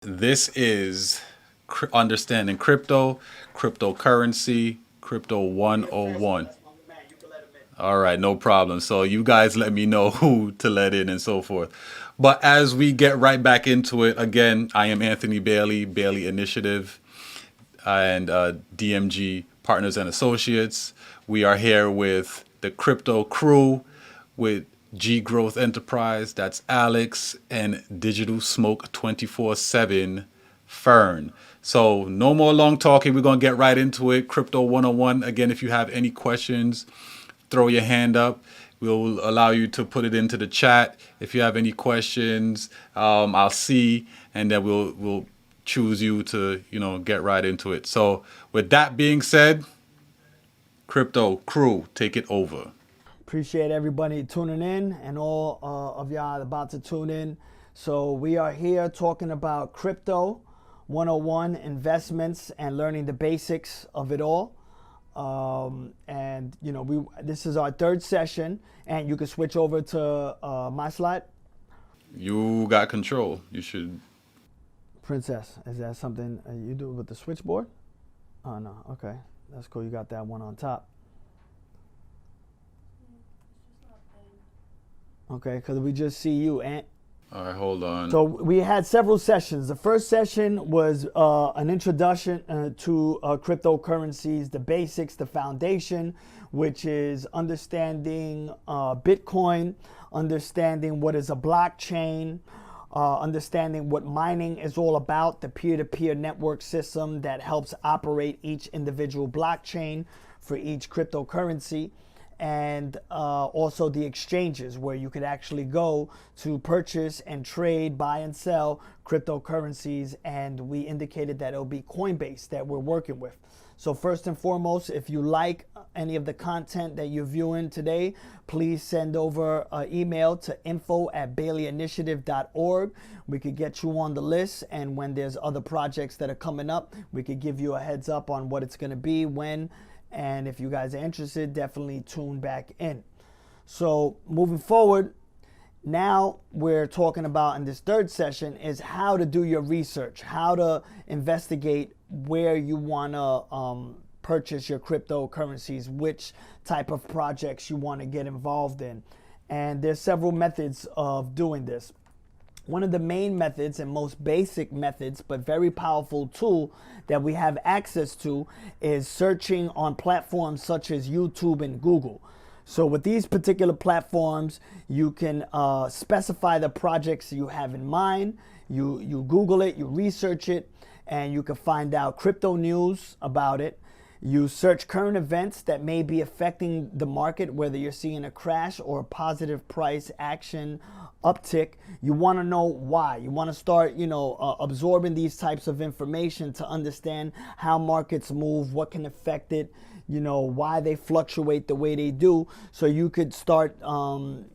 This is Understanding Crypto, Cryptocurrency, Crypto 101. All right, no problem. So you guys let me know who to let in and so forth. But as we get right back into it, again, I am Anthony Bailey, Bailey Initiative, and DMG Partners and Associates. We are here with the crypto crew with G Growth Enterprise, that's Alex, and Digital Smoke 24/7, Fern. So no more long talking. We're going to get right into it. Crypto 101. Again, if you have any questions, throw your hand up. We'll allow you to put it into the chat. If you have any questions, I'll see, and then we'll choose you to, get right into it. So with that being said, crypto crew, take it over. Appreciate everybody tuning in and all of y'all about to tune in. So we are here talking about crypto 101, investments, and learning the basics of it all. This is our third session, and you can switch over to my slide. You got control. You should. Princess, is that something you do with the switchboard? Oh, no. Okay. That's cool. You got that one on top. Okay, because we just see you, Ant. All right, hold on. So we had several sessions. The first session was an introduction to cryptocurrencies, the basics, the foundation, which is understanding Bitcoin, understanding what is a blockchain, understanding what mining is all about, the peer-to-peer network system that helps operate each individual blockchain for each cryptocurrency, and also the exchanges where you could actually go to purchase and trade, buy and sell cryptocurrencies. And we indicated that it'll be Coinbase that we're working with. So first and foremost, if you like any of the content that you're viewing today, please send over an email to info@BaileyInitiative.org. We could get you on the list, and when there's other projects that are coming up, we could give you a heads up on what it's going to be, when. And if you guys are interested, definitely tune back in. So moving forward, now we're talking about in this third session is how to do your research, how to investigate where you want to purchase your cryptocurrencies, which type of projects you want to get involved in. And there's several methods of doing this. One of the main methods and most basic methods, but very powerful tool that we have access to, is searching on platforms such as YouTube and Google. So with these particular platforms, you can specify the projects you have in mind. You Google it, you research it, and you can find out crypto news about it. You search current events that may be affecting the market, whether you're seeing a crash or a positive price action uptick. You want to know why. You want to start, absorbing these types of information to understand how markets move, what can affect it, why they fluctuate the way they do. So you could start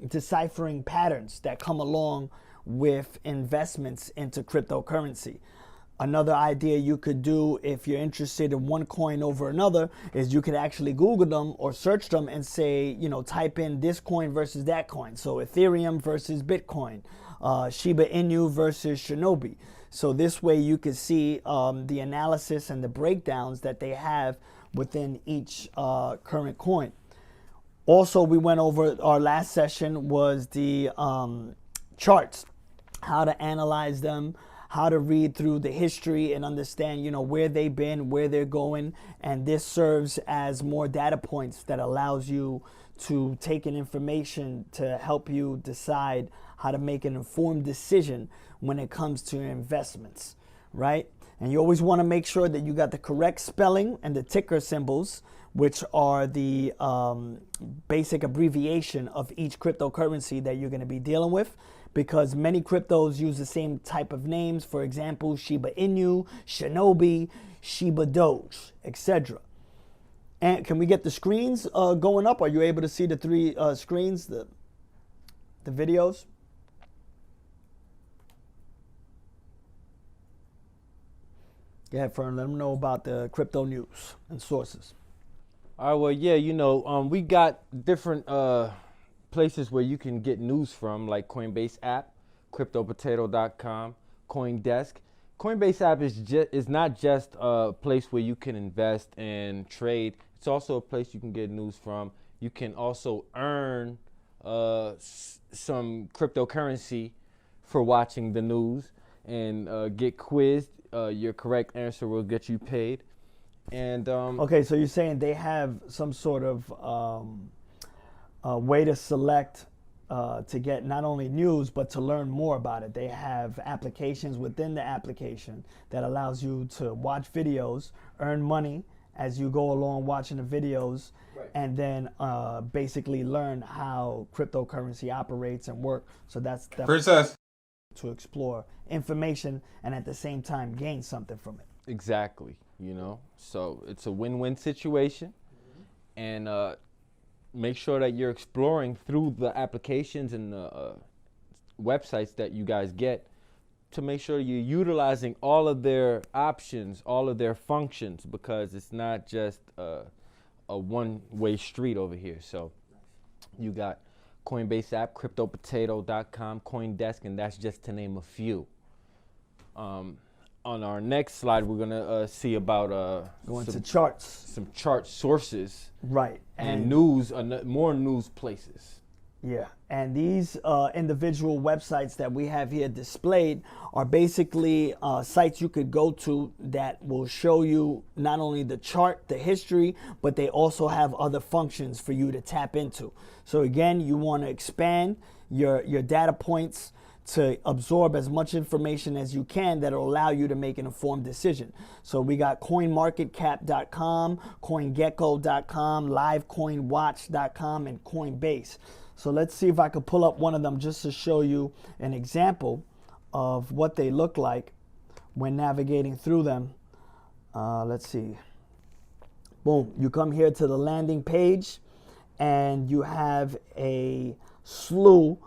deciphering patterns that come along with investments into cryptocurrency. Another idea you could do if you're interested in one coin over another is you could actually Google them or search them and say, type in this coin versus that coin. So Ethereum versus Bitcoin, Shiba Inu versus Shinobi. So this way you could see the analysis and the breakdowns that they have within each current coin. Also, we went over, our last session was the charts, how to analyze them, how to read through the history and understand, where they've been, where they're going. And this serves as more data points that allows you to take in information to help you decide how to make an informed decision when it comes to your investments, right? And you always want to make sure that you got the correct spelling and the ticker symbols, which are the basic abbreviation of each cryptocurrency that you're going to be dealing with, because many cryptos use the same type of names. For example, Shiba Inu, Shinobi, Shiba Doge, etc. And can we get the screens going up? Are you able to see the three screens, the videos? Go ahead, Fern. Let them know about the crypto news and sources. All right, well, yeah, we got different places where you can get news from, like Coinbase app, CryptoPotato.com, CoinDesk. Coinbase app is not just a place where you can invest and trade. It's also a place you can get news from. You can also earn some cryptocurrency for watching the news and get quizzed. Your correct answer will get you paid. And okay, so you're saying they have some sort of way to select to get not only news but to learn more about it. They have applications within the application that allows you to watch videos, earn money as you go along watching the videos, right, and then basically learn how cryptocurrency operates and work. So that's Princess. To explore information and at the same time gain something from it. Exactly, so it's a win-win situation. And make sure that you're exploring through the applications and the websites that you guys get to make sure you're utilizing all of their options, all of their functions, because it's not just a one-way street over here. So you got Coinbase app, CryptoPotato.com, CoinDesk, and that's just to name a few. On our next slide, we're gonna see about going to charts, some chart sources, right, and news, more news places. Yeah, and these individual websites that we have here displayed are basically sites you could go to that will show you not only the chart, the history, but they also have other functions for you to tap into. So again, you want to expand your data points to absorb as much information as you can that will allow you to make an informed decision. So we got coinmarketcap.com, coingecko.com, livecoinwatch.com, and Coinbase. So let's see if I could pull up one of them just to show you an example of what they look like when navigating through them. Let's see. Boom, you come here to the landing page and you have a slew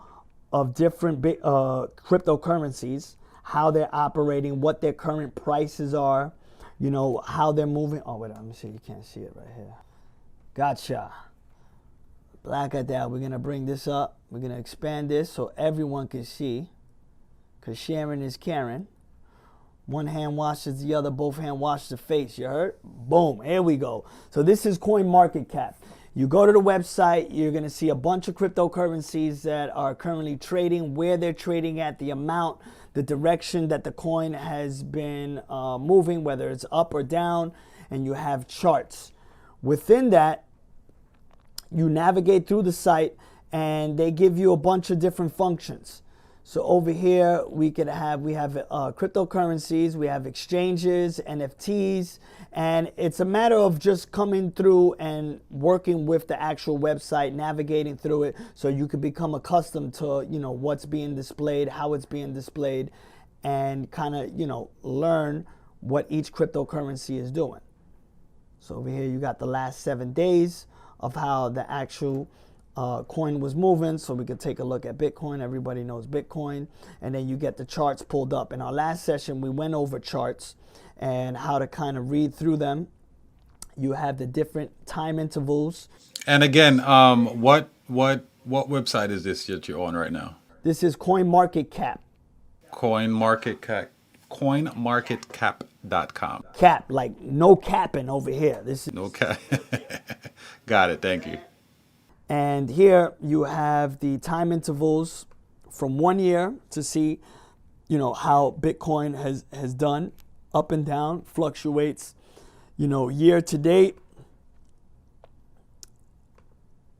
of different cryptocurrencies, how they're operating, what their current prices are, how they're moving. Oh, wait, let me see. You can't see it right here. Gotcha. Look at that. We're going to bring this up. We're going to expand this so everyone can see, because sharing is caring. One hand washes the other, both hands wash the face. You heard? Boom. Here we go. So this is CoinMarketCap. You go to the website, you're going to see a bunch of cryptocurrencies that are currently trading, where they're trading at, the amount, the direction that the coin has been moving, whether it's up or down, and you have charts. Within that, you navigate through the site and they give you a bunch of different functions. So over here, we have cryptocurrencies, we have exchanges, NFTs, and it's a matter of just coming through and working with the actual website, navigating through it so you can become accustomed to, what's being displayed, how it's being displayed, and kind of, learn what each cryptocurrency is doing. So over here, you got the last 7 days of how the actual coin was moving, so we could take a look at Bitcoin. Everybody knows Bitcoin, and then you get the charts pulled up. In our last session, we went over charts and how to kind of read through them. You have the different time intervals. And again, what website is this that you're on right now? This is CoinMarketCap. CoinMarketCap.com. Cap, like no capping over here. This is no cap. Got it. Thank you. And here you have the time intervals from 1 year to see, how Bitcoin has done, up and down, fluctuates, year to date,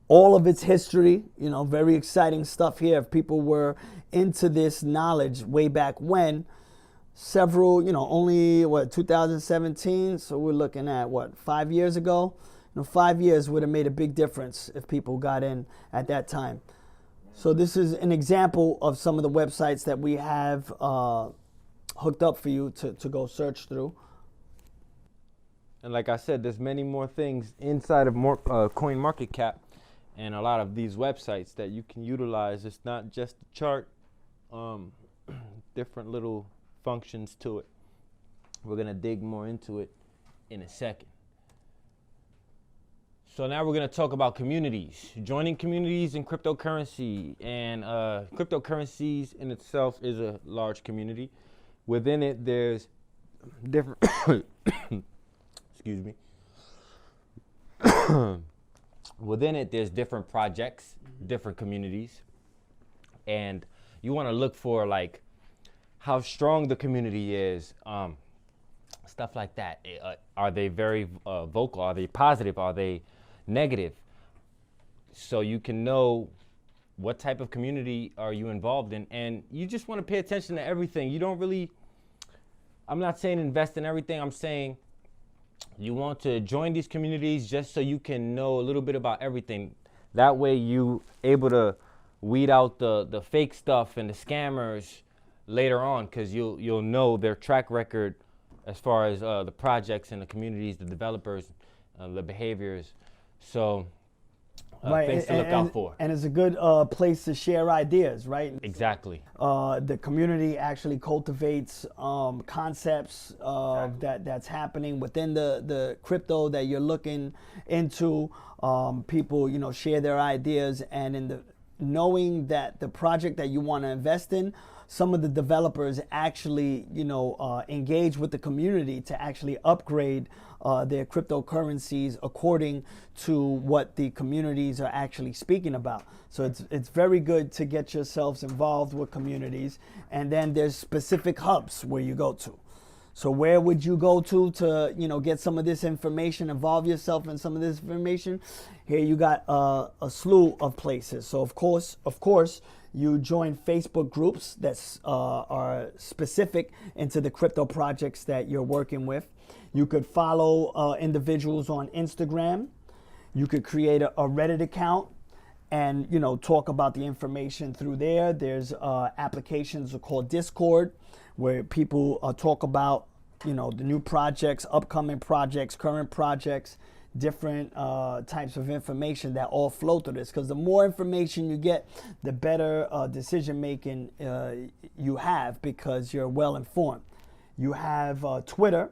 all of its history, very exciting stuff here. If people were into this knowledge way back when, several, only 2017, so we're looking at 5 years ago. 5 years would have made a big difference if people got in at that time. So this is an example of some of the websites that we have hooked up for you to go search through. And like I said, there's many more things inside of CoinMarketCap and a lot of these websites that you can utilize. It's not just the chart, different little functions to it. We're going to dig more into it in a second. So now we're going to talk about communities, joining communities in cryptocurrency. And cryptocurrencies in itself is a large community. within it, there's different, excuse me. Within it, there's different projects, different communities, and you want to look for like how strong the community is, stuff like that. Are they very vocal? Are they positive? Are they negative? So you can know what type of community are you involved in, and you just want to pay attention to everything. You don't really, I'm not saying invest in everything. I'm saying you want to join these communities just so you can know a little bit about everything. That way you able to weed out the fake stuff and the scammers later on, because you'll know their track record as far as the projects and the communities, the developers, the behaviors. So things to look out for. And it's a good place to share ideas, right? Exactly. The community actually cultivates concepts that's happening within the crypto that you're looking into. People, share their ideas, and in the knowing that the project that you want to invest in, some of the developers actually, engage with the community to actually upgrade their cryptocurrencies according to what the communities are actually speaking about. So it's very good to get yourselves involved with communities. And then there's specific hubs where you go to. So where would you go to get some of this information, involve yourself in some of this information? Here you got a slew of places. So of course, you join Facebook groups that are specific into the crypto projects that you're working with. You could follow individuals on Instagram. You could create a Reddit account and talk about the information through there. There's applications called Discord, where people talk about the new projects, upcoming projects, current projects, different types of information that all flow through this. Because the more information you get, the better decision making you have, because you're well informed. You have Twitter.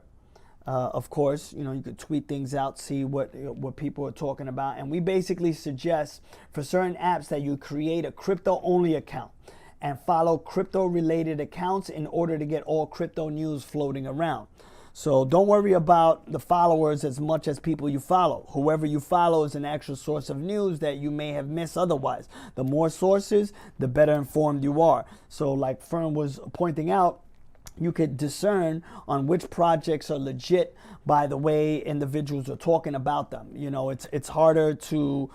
Of course, you could tweet things out, see what people are talking about. And we basically suggest for certain apps that you create a crypto-only account and follow crypto-related accounts in order to get all crypto news floating around. So don't worry about the followers as much as people you follow. Whoever you follow is an actual source of news that you may have missed otherwise. The more sources, the better informed you are. So like Fern was pointing out, you could discern on which projects are legit by the way individuals are talking about them. It's harder to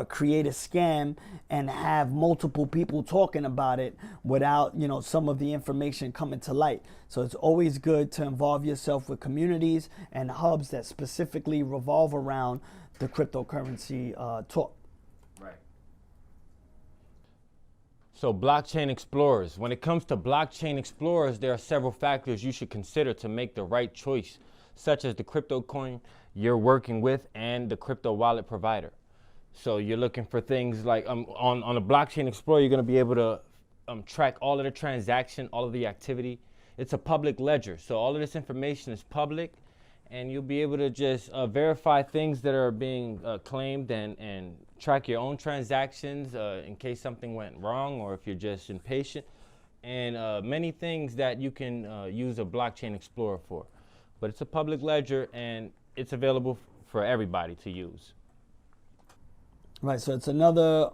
create a scam and have multiple people talking about it without, some of the information coming to light. So it's always good to involve yourself with communities and hubs that specifically revolve around the cryptocurrency talk. Right. So blockchain explorers. When it comes to blockchain explorers, there are several factors you should consider to make the right choice, such as the crypto coin you're working with and the crypto wallet provider. So you're looking for things like on a blockchain explorer, you're going to be able to track all of the transaction, all of the activity. It's a public ledger, so all of this information is public, and you'll be able to just verify things that are being claimed and track your own transactions in case something went wrong, or if you're just impatient, and many things that you can use a blockchain explorer for. But it's a public ledger, and it's available for everybody to use. Right, so it's another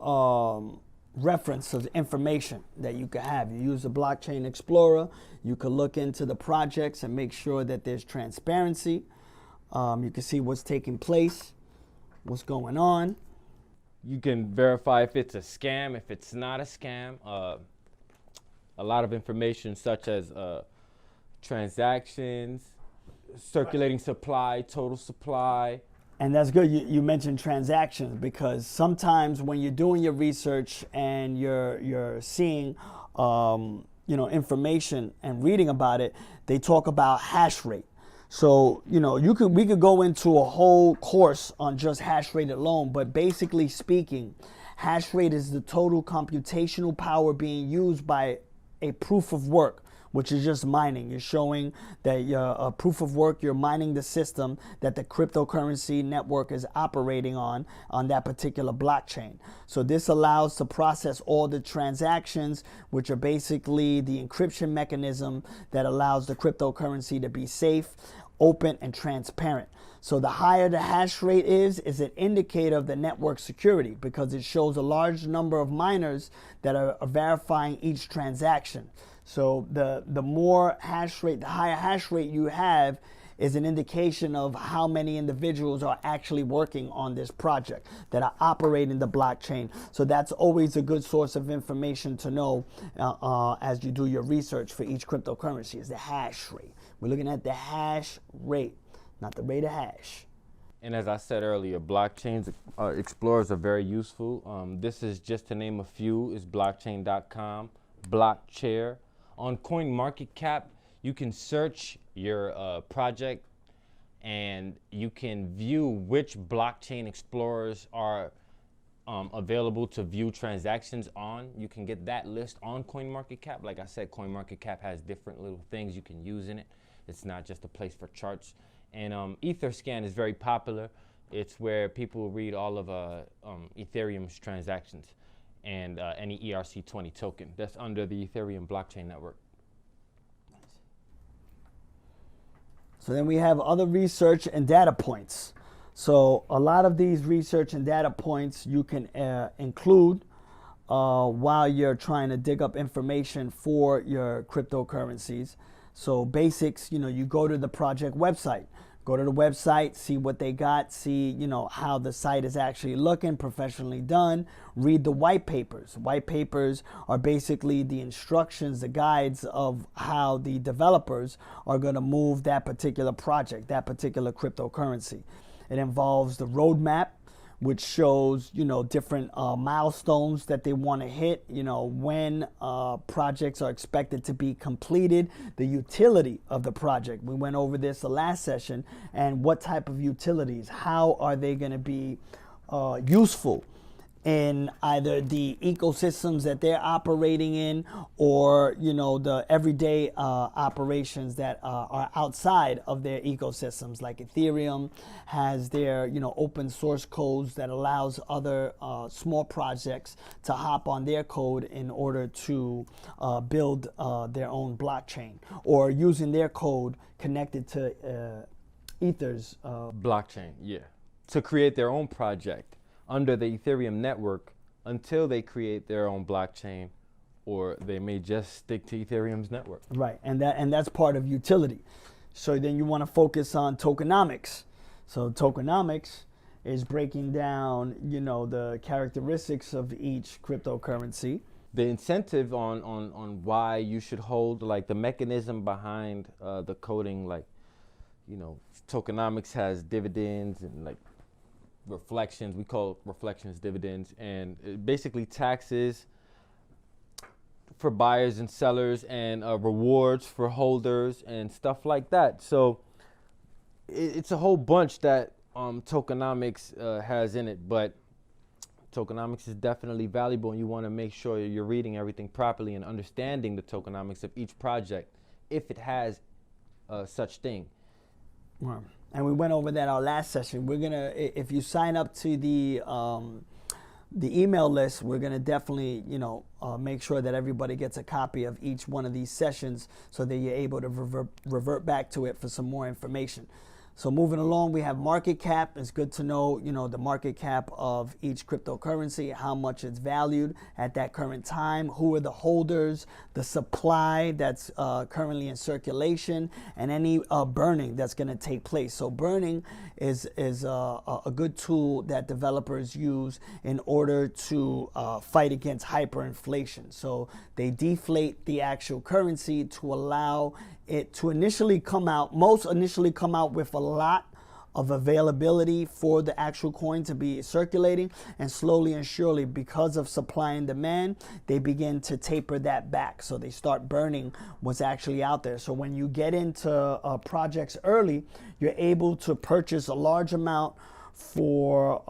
reference of information that you can have. You use the blockchain explorer, you can look into the projects and make sure that there's transparency. You can see what's taking place, what's going on. You can verify if it's a scam, if it's not a scam. A lot of information such as transactions, circulating supply, total supply. And that's good you mentioned transactions, because sometimes when you're doing your research and you're seeing information and reading about it, they talk about hash rate. So, we could go into a whole course on just hash rate alone, but basically speaking, hash rate is the total computational power being used by a proof of work, which is just mining. You're showing that your proof of work, you're mining the system that the cryptocurrency network is operating on that particular blockchain. So this allows to process all the transactions, which are basically the encryption mechanism that allows the cryptocurrency to be safe, open, and transparent. So the higher the hash rate is an indicator of the network security, because it shows a large number of miners that are verifying each transaction. So the more hash rate, the higher hash rate you have is an indication of how many individuals are actually working on this project, that are operating the blockchain. So that's always a good source of information to know as you do your research for each cryptocurrency, is the hash rate. We're looking at the hash rate, not the rate of hash. And as I said earlier, blockchains explorers are very useful. This is just to name a few: is blockchain.com, Blockchair. On CoinMarketCap, you can search your project and you can view which blockchain explorers are available to view transactions on. You can get that list on CoinMarketCap. Like I said, CoinMarketCap has different little things you can use in it. It's not just a place for charts. And Etherscan is very popular. It's where people read all of Ethereum's transactions and any ERC20 token. That's under the Ethereum blockchain network. So then we have other research and data points. So a lot of these research and data points you can include while you're trying to dig up information for your cryptocurrencies. So basics, you go to the project website. Go to the website, see what they got, see, how the site is actually looking, professionally done. Read the white papers. White papers are basically the instructions, the guides of how the developers are going to move that particular project, that particular cryptocurrency. It involves the roadmap, which shows, different milestones that they want to hit, when projects are expected to be completed, the utility of the project. We went over this the last session, and what type of utilities, how are they going to be useful in either the ecosystems that they're operating in, or the everyday operations that are outside of their ecosystems. Like Ethereum has their open source codes that allows other small projects to hop on their code in order to build their own blockchain, or using their code connected to Ether's blockchain, yeah, to create their own project under the Ethereum network until they create their own blockchain, or they may just stick to Ethereum's network. Right, and that's part of utility. So then you want to focus on tokenomics. So tokenomics is breaking down, the characteristics of each cryptocurrency. The incentive on why you should hold, like the mechanism behind the coding, like, tokenomics has dividends and like reflections. We call reflections dividends, and it basically taxes for buyers and sellers, and rewards for holders and stuff like that. So it's a whole bunch that tokenomics has in it, but tokenomics is definitely valuable, and you want to make sure you're reading everything properly and understanding the tokenomics of each project if it has such thing. Right. And we went over that our last session. We're gonna, if you sign up to the email list, we're gonna definitely, make sure that everybody gets a copy of each one of these sessions, so that you're able to revert back to it for some more information. So moving along, we have market cap. It's good to know, the market cap of each cryptocurrency, how much it's valued at that current time, who are the holders, the supply that's currently in circulation, and any burning that's going to take place. So burning is a good tool that developers use in order to fight against hyperinflation. So they deflate the actual currency to allow it to initially come out, most initially come out with a lot of availability for the actual coin to be circulating, and slowly and surely, because of supply and demand, they begin to taper that back. So they start burning what's actually out there. So when you get into projects early, you're able to purchase a large amount for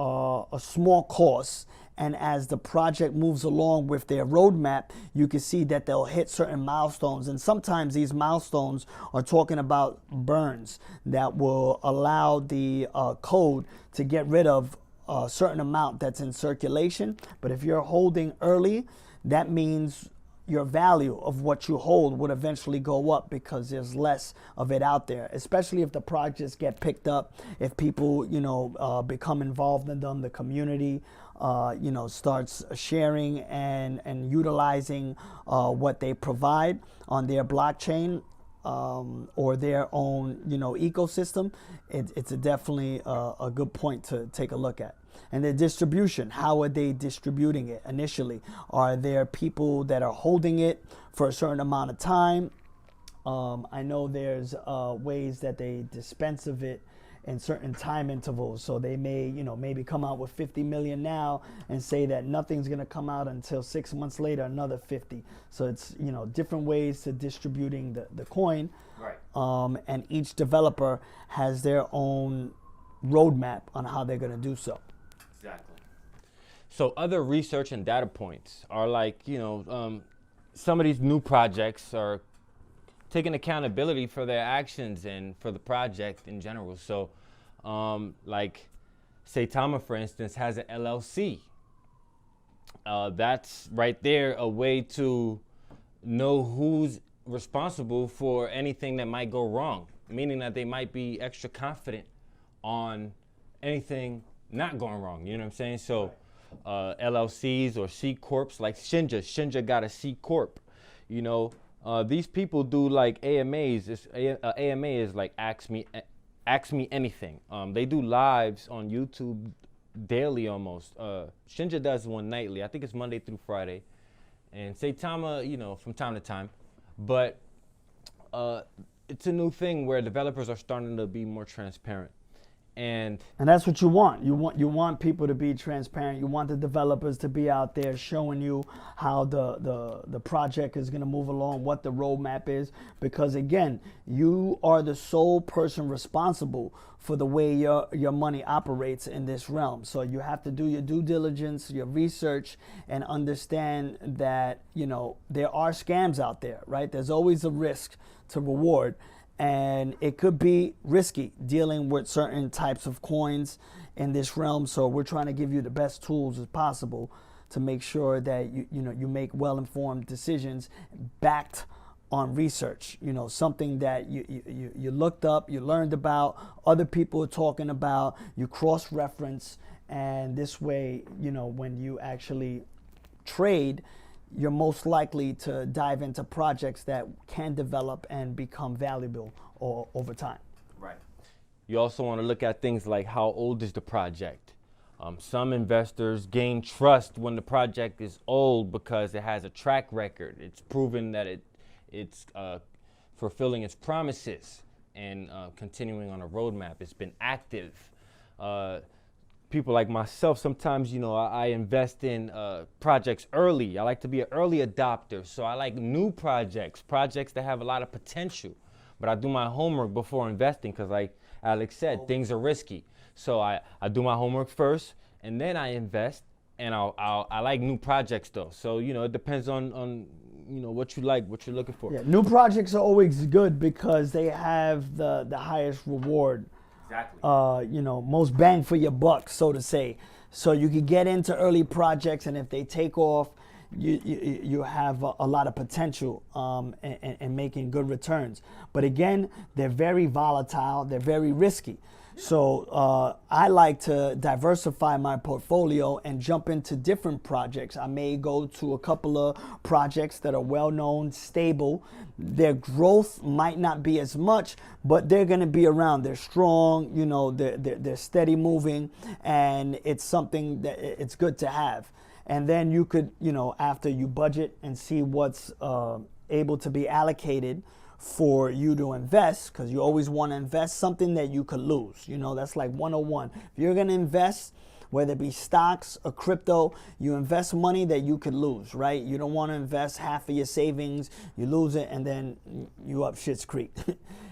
a small cost, And as the project moves along with their roadmap, you can see that they'll hit certain milestones. And sometimes these milestones are talking about burns that will allow the code to get rid of a certain amount that's in circulation. But if you're holding early, that means your value of what you hold would eventually go up because there's less of it out there, especially if the projects get picked up, if people, become involved in them, the community, starts sharing and utilizing what they provide on their blockchain or their own, ecosystem. It's definitely a good point to take a look at. And the distribution, how are they distributing it initially? Are there people that are holding it for a certain amount of time? I know there's ways that they dispense of it in certain time intervals. So they may, maybe come out with 50 million now and say that nothing's going to come out until 6 months later, another 50. So it's, different ways to distributing the coin. Right. And each developer has their own roadmap on how they're going to do so. Exactly. So other research and data points are like, some of these new projects are taking accountability for their actions and for the project in general. So like 𝐬𝐶, for instance, has an LLC. That's right there a way to know who's responsible for anything that might go wrong, meaning that they might be extra confident on anything not going wrong, you know what I'm saying? So LLCs or C Corps like 𝐿 got a C Corp, these people do like AMAs. AMA is like ask me anything. They do lives on YouTube daily almost. 𝐿 does one nightly. I think it's Monday through Friday. And 𝐬𝐶, from time to time. But it's a new thing where developers are starting to be more transparent. And that's what you want. You want people to be transparent. You want the developers to be out there showing you how the project is going to move along, what the roadmap is. Because again, you are the sole person responsible for the way your money operates in this realm. So you have to do your due diligence, your research, and understand that, there are scams out there, right? There's always a risk to reward. And it could be risky dealing with certain types of coins in this realm. So we're trying to give you the best tools as possible to make sure that you make well-informed decisions backed on research. Something that you looked up, you learned about, other people are talking about, you cross-reference, and this way, when you actually trade, you're most likely to dive into projects that can develop and become valuable over time. Right. You also want to look at things like how old is the project. Some investors gain trust when the project is old because it has a track record. It's proven that it's fulfilling its promises and continuing on a roadmap. It's been active. People like myself, sometimes, I invest in projects early. I like to be an early adopter. So I like new projects that have a lot of potential. But I do my homework before investing because, like Alex said, things are risky. So I do my homework first and then I invest. And I like new projects though. So, it depends on what you like, what you're looking for. Yeah, new projects are always good because they have the highest reward. Exactly. Most bang for your buck, so to say. So you can get into early projects, and if they take off, you have a lot of potential in making good returns. But again, they're very volatile. They're very risky. So I like to diversify my portfolio and jump into different projects. I may go to a couple of projects that are well-known, stable. Their growth might not be as much, but they're going to be around. They're strong, they're steady moving, and it's something that it's good to have. And then you could, after you budget and see what's able to be allocated for you to invest, because you always want to invest something that you could lose. That's like 101. If you're going to invest, whether it be stocks or crypto, you invest money that you could lose, right? You don't want to invest half of your savings, you lose it, and then you up shit's creek.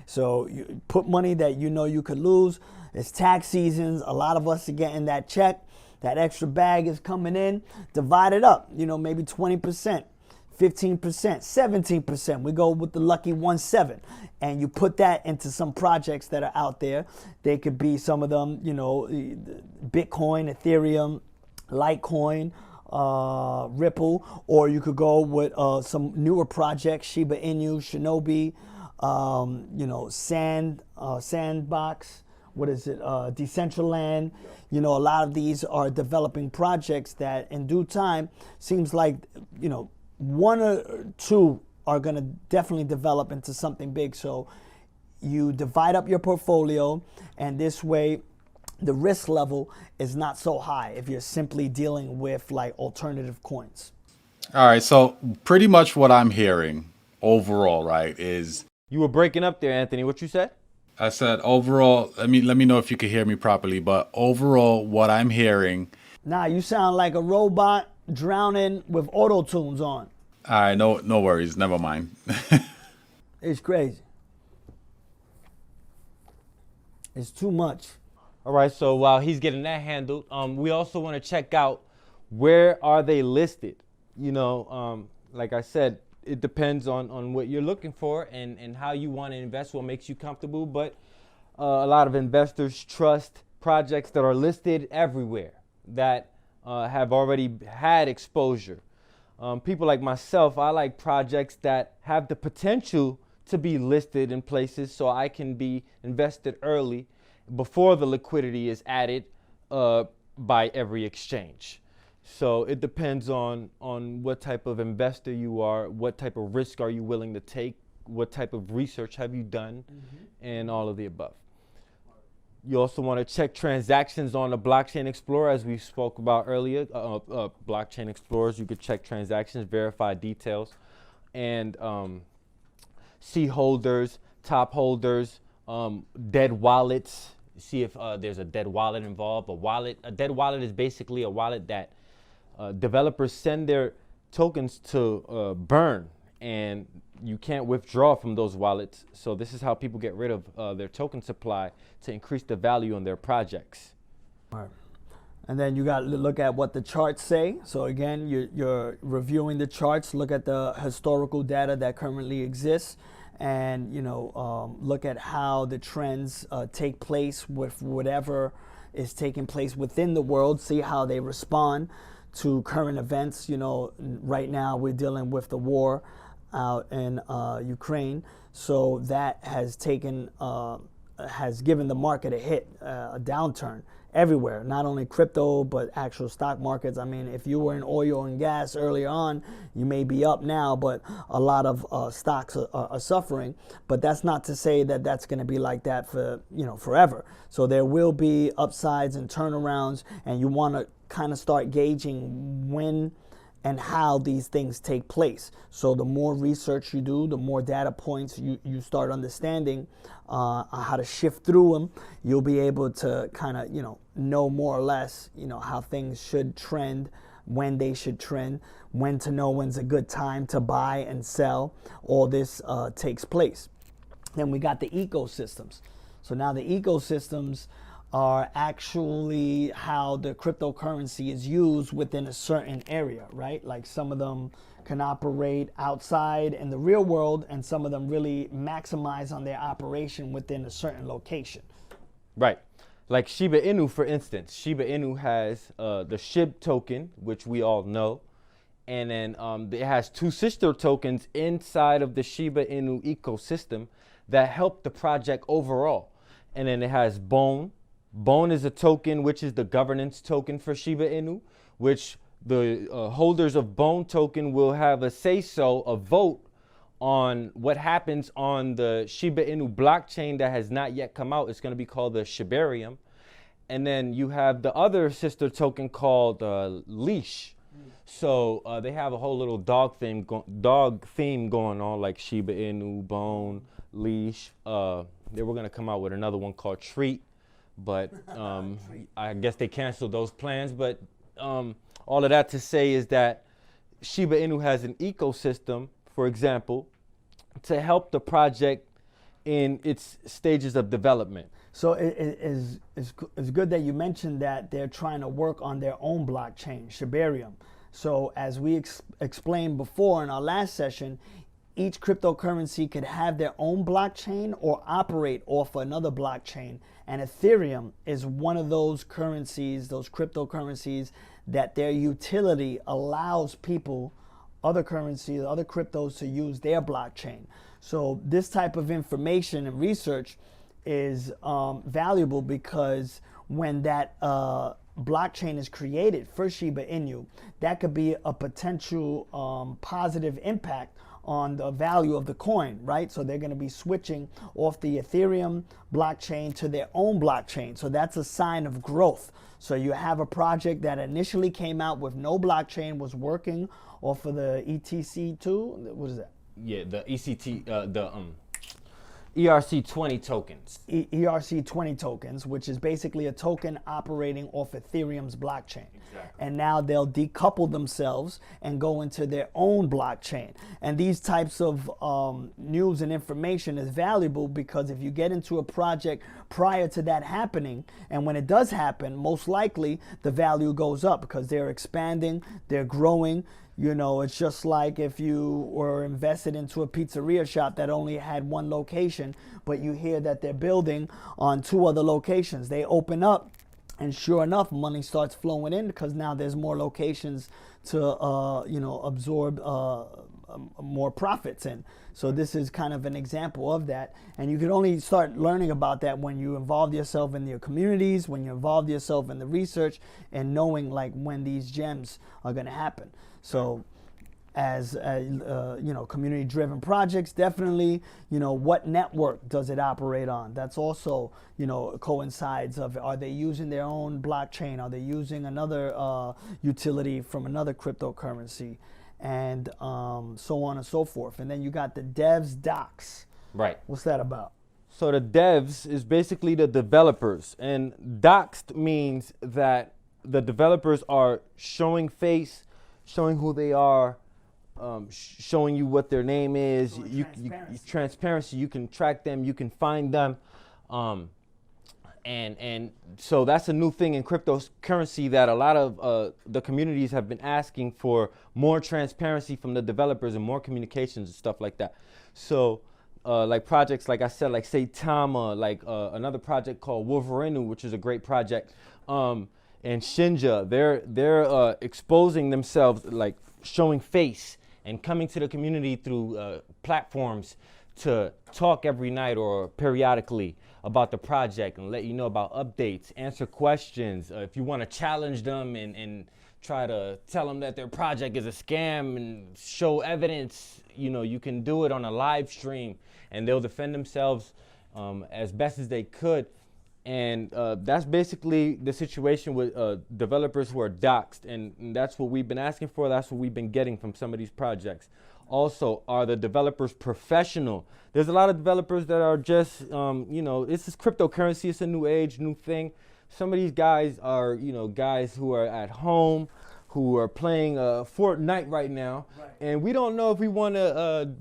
So you put money that you could lose. It's tax seasons. A lot of us are getting that check. that extra bag is coming in, divide it up, you know, maybe 20%, 15%, 17%. We go with the lucky 1/7. And you put that into some projects that are out there. They could be some of them, you know, Bitcoin, Ethereum, Litecoin, Ripple, or you could go with some newer projects, 𝐬𝐫𝐞, 𝐬𝐮𝐬𝐜, you know, Sandbox, what is it, Decentraland. You know, a lot of these are developing projects that in due time seems like, you know, one or two are going to definitely develop into something big. So you divide up your portfolio, and this way the risk level is not so high if you're simply dealing with like alternative coins. All right, so pretty much what I'm hearing overall, right, is You were breaking up there, Anthony. What you said? I said overall, let me know if you can hear me properly, but overall what I'm hearing. Nah, you sound like a robot drowning with auto tunes on. All right, no worries, never mind. It's crazy. It's too much. All right, so while he's getting that handled, we also want to check out where are they listed. You know, like I said, it depends on what you're looking for and how you want to invest, what makes you comfortable. But a lot of investors trust projects that are listed everywhere, that have already had exposure. People like myself, I like projects that have the potential to be listed in places so I can be invested early before the liquidity is added by every exchange. So it depends on what type of investor you are, what type of risk are you willing to take, what type of research have you done, and all of the above. You also want to check transactions on the Blockchain Explorer, as we spoke about earlier. Blockchain Explorers, you could check transactions, verify details, and see holders, top holders, dead wallets. See if there's a dead wallet involved. A dead wallet is basically a wallet that developers send their tokens to burn, and you can't withdraw from those wallets. So this is how people get rid of their token supply to increase the value on their projects. All right. And then you got to look at what the charts say. So again, you're reviewing the charts, look at the historical data that currently exists, and you know, look at how the trends take place with whatever is taking place within the world, see how they respond to current events. You know, right now we're dealing with the war out in Ukraine, so that has taken has given the market a hit, a downturn everywhere, not only crypto but actual stock markets. I mean, if you were in oil and gas earlier on, you may be up now, but a lot of stocks are suffering. But that's not to say that that's going to be like that for, you know, forever. So there will be upsides and turnarounds, and you want to kind of start gauging when and how these things take place. So the more research you do, the more data points you start understanding how to shift through them, you'll be able to kind of, you know more or less, you know, how things should trend, when they should trend, when to know when's a good time to buy and sell. All this takes place. Then we got the ecosystems. So now the ecosystems are actually how the cryptocurrency is used within a certain area, right? Like some of them can operate outside in the real world, and some of them really maximize on their operation within a certain location. Right. Like 𝐬𝐫𝐼NU, for instance. 𝐬𝐫𝐼NU has the 𝐻IB token, which we all know. And then it has two sister tokens inside of the 𝐬𝐫𝐼NU ecosystem that help the project overall. And then it has BONE. BONE is a token which is the governance token for 𝐬𝐫𝐼NU, which the holders of BONE token will have a say-so, a vote on what happens on the 𝐬𝐫𝐼NU blockchain that has not yet come out. It's going to be called the 𝐿. And then you have the other sister token called 𝐿eash. So they have a whole little dog theme going on, like 𝐬𝐫𝐼NU, BONE, 𝐿eash. They were going to come out with another one called Treat, but I guess they canceled those plans. But all of that to say is that 𝐬𝐫𝐼NU has an ecosystem, for example, to help the project in its stages of development. So it's good that you mentioned that they're trying to work on their own blockchain, Shibarium. So as we explained before in our last session, each cryptocurrency could have their own blockchain or operate off another blockchain. And Ethereum is one of those currencies, those cryptocurrencies, that their utility allows people, other currencies, other cryptos, to use their blockchain. So this type of information and research is valuable, because when that blockchain is created for Shiba Inu, that could be a potential positive impact on the value of the coin, right? So they're going to be switching off the Ethereum blockchain to their own blockchain. So that's a sign of growth. So you have a project that initially came out with no blockchain, was working off of the ETC2. What is that? Yeah, the ERC20 tokens. ERC20 tokens, which is basically a token operating off Ethereum's blockchain. Exactly. And now they'll decouple themselves and go into their own blockchain. And these types of news and information is valuable, because if you get into a project prior to that happening, and when it does happen, most likely the value goes up, because they're expanding, they're growing. You know, it's just like if you were invested into a pizzeria shop that only had one location, but you hear that they're building on 2 other locations. They open up, and sure enough, money starts flowing in, because now there's more locations to, you know, absorb more profits in. So this is kind of an example of that. And you can only start learning about that when you involve yourself in your communities, when you involve yourself in the research, and knowing like when these gems are going to happen. So as you know, community-driven projects, definitely, you know, what network does it operate on? That's also, you know, coincides of, are they using their own blockchain? Are they using another utility from another cryptocurrency? And so on and so forth. And then you got the devs docs. Right. What's that about? So the devs is basically the developers, and doxed means that the developers are showing face, showing who they are, showing you what their name is. So Transparency. You can track them. You can find them. And so that's a new thing in cryptocurrency, that a lot of the communities have been asking for more transparency from the developers and more communications and stuff like that. So like projects, like I said, like 𝐬𝐡𝐚𝐬𝐫𝐢, like another project called 𝐬𝐻𝐻, which is a great project, and 𝐻𝐻𝐻, they're exposing themselves, like showing face and coming to the community through platforms to talk every night or periodically about the project and let you know about updates, answer questions. If you want to challenge them and try to tell them that their project is a scam and show evidence, you know, you can do it on a live stream, and they'll defend themselves as best as they could. And that's basically the situation with developers who are doxed, and that's what we've been asking for. That's what we've been getting from some of these projects. Also, are the developers professional? There's a lot of developers that are just, you know, this is cryptocurrency. It's a new age, new thing. Some of these guys are, you know, guys who are at home, who are playing Fortnite right now. Right. And we don't know if we want to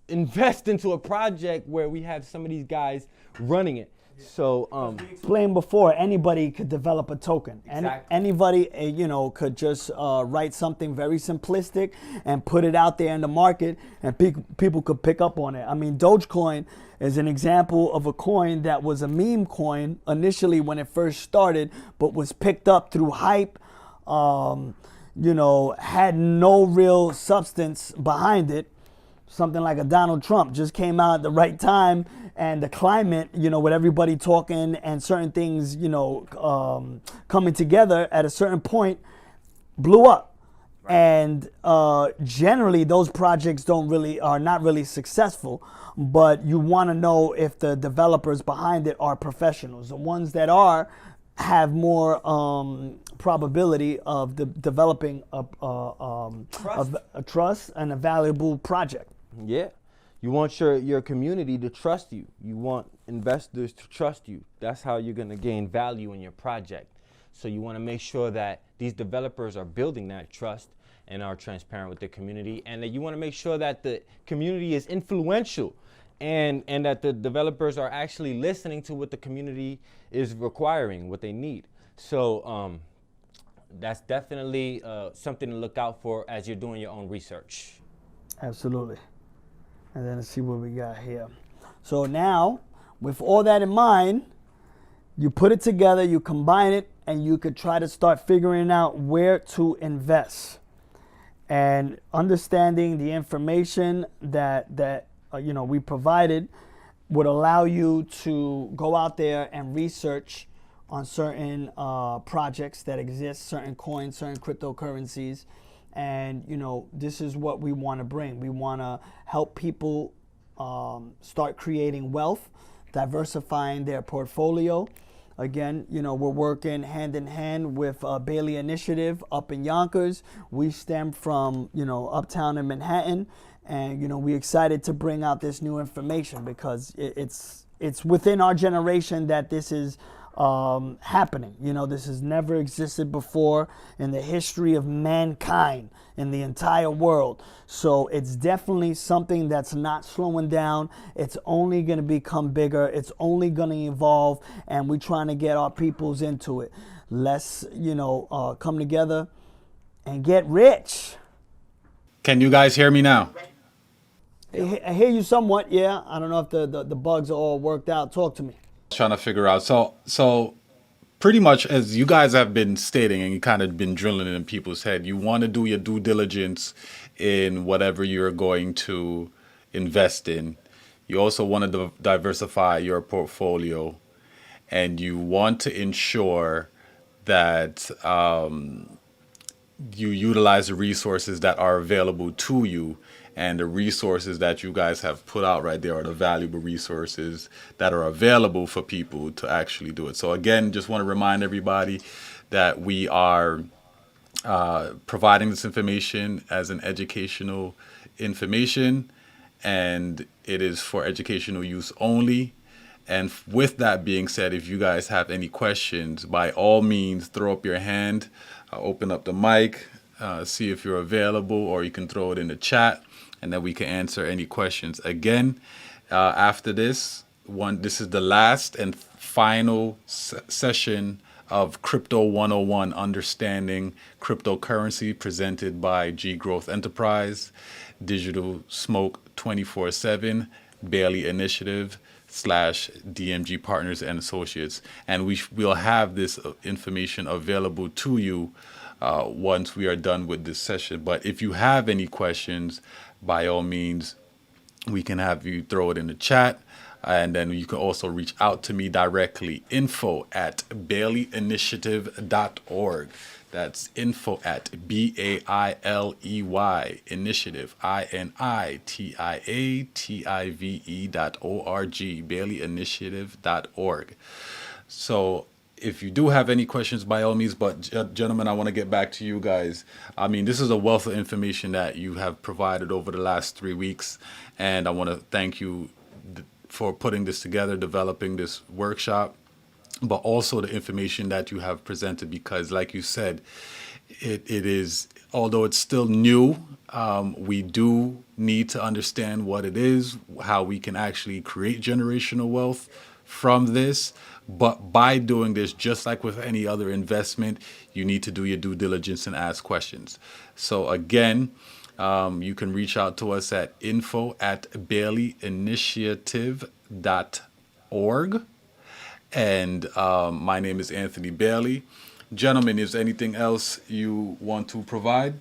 invest into a project where we have some of these guys running it. So explained before, anybody could develop a token. Exactly. Anybody, you know, could just write something very simplistic and put it out there in the market, and people could pick up on it. I mean, 𝐬𝐻𝐻 is an example of a coin that was a meme coin initially when it first started, but was picked up through hype. You know, had no real substance behind it. Something like a Donald Trump just came out at the right time, and the climate, you know, with everybody talking and certain things, you know, coming together at a certain point, blew up. Right. And generally, those projects are not really successful. But you want to know if the developers behind it are professionals. The ones that have more probability of developing a trust and a valuable project. Yeah. You want your community to trust you. You want investors to trust you. That's how you're going to gain value in your project. So you want to make sure that these developers are building that trust and are transparent with the community, and that you want to make sure that the community is influential and that the developers are actually listening to what the community is requiring, what they need. So that's definitely something to look out for as you're doing your own research. Absolutely. And then let's see what we got here. So now, with all that in mind, you put it together, you combine it, and you could try to start figuring out where to invest. And understanding the information that we provided would allow you to go out there and research on certain projects that exist, certain coins, certain cryptocurrencies. And this is what we want to bring. We want to help people start creating wealth, diversifying their portfolio. Again, we're working hand in hand with Bailey Initiative up in Yonkers. We stem from, uptown in Manhattan. And, we're excited to bring out this new information because it's within our generation that this is happening. This has never existed before in the history of mankind in the entire world. So it's definitely something that's not slowing down. It's only going to become bigger. It's only going to evolve, and we're trying to get our peoples into it. Let's, come together and get rich. Can you guys hear me now? I hear you somewhat, yeah. I don't know if the bugs are all worked out. Talk to me. Trying to figure out. So pretty much as you guys have been stating and you kind of been drilling it in people's head, you want to do your due diligence in whatever you're going to invest in. You also want to diversify your portfolio, and you want to ensure that you utilize the resources that are available to you, and the resources that you guys have put out right there are the valuable resources that are available for people to actually do it. So again, just want to remind everybody that we are providing this information as an educational information, and it is for educational use only. And with that being said, if you guys have any questions, by all means, throw up your hand, open up the mic, see if you're available, or you can throw it in the chat, and then we can answer any questions. Again, after this is the last and final session of Crypto 101, Understanding Cryptocurrency, presented by G Growth Enterprise, Digital Smoke 24/7, Bailey Initiative / DMG Partners and Associates. And we'll have this information available to you once we are done with this session. But if you have any questions, by all means, we can have you throw it in the chat. And then you can also reach out to me directly, info@baileyinitiative.org. That's info@BAILEY initiative, INITIATIVE.org, baileyinitiative.org. So if you do have any questions, by all means, but gentlemen, I want to get back to you guys. I mean, this is a wealth of information that you have provided over the last 3 weeks, and I want to thank you for putting this together, developing this workshop, but also the information that you have presented, because like you said, it is, although it's still new, we do need to understand what it is, how we can actually create generational wealth from this. But by doing this, just like with any other investment, you need to do your due diligence and ask questions. So again, you can reach out to us at info@baileyinitiative.org. And my name is Anthony Bailey. Gentlemen, is there anything else you want to provide?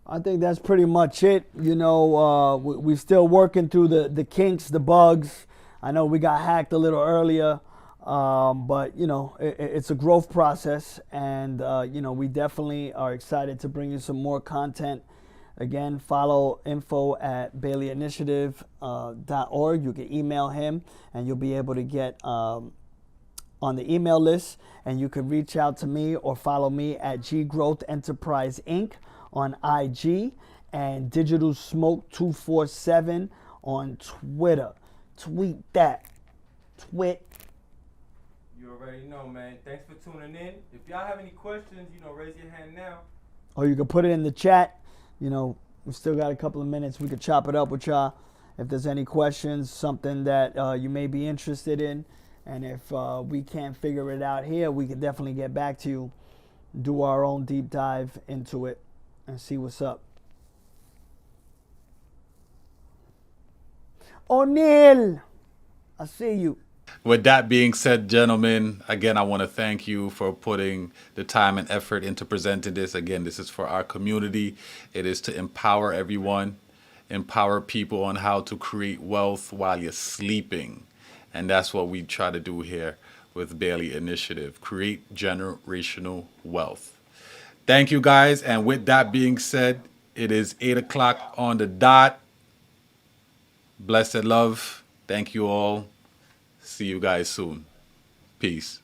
I think that's pretty much it. We're still working through the kinks, the bugs. I know we got hacked a little earlier, but it's a growth process, and we definitely are excited to bring you some more content. Again, follow info@baileyinitiative.org. You can email him, and you'll be able to get on the email list, and you can reach out to me or follow me at G Growth Enterprise Inc. on IG and Digital Smoke 247 on Twitter. Tweet that. Twit. You already know, man. Thanks for tuning in. If y'all have any questions, raise your hand now. Or you can put it in the chat. We still got a couple of minutes. We could chop it up with y'all. If there's any questions, something that you may be interested in, and if we can't figure it out here, we can definitely get back to you, do our own deep dive into it, and see what's up. O'Neal, I see you. With that being said, gentlemen, again, I want to thank you for putting the time and effort into presenting this. Again, this is for our community. It is to empower everyone, empower people on how to create wealth while you're sleeping. And that's what we try to do here with Bailey Initiative, create generational wealth. Thank you, guys. And with that being said, it is 8 o'clock on the dot. Blessed love. Thank you all. See you guys soon. Peace.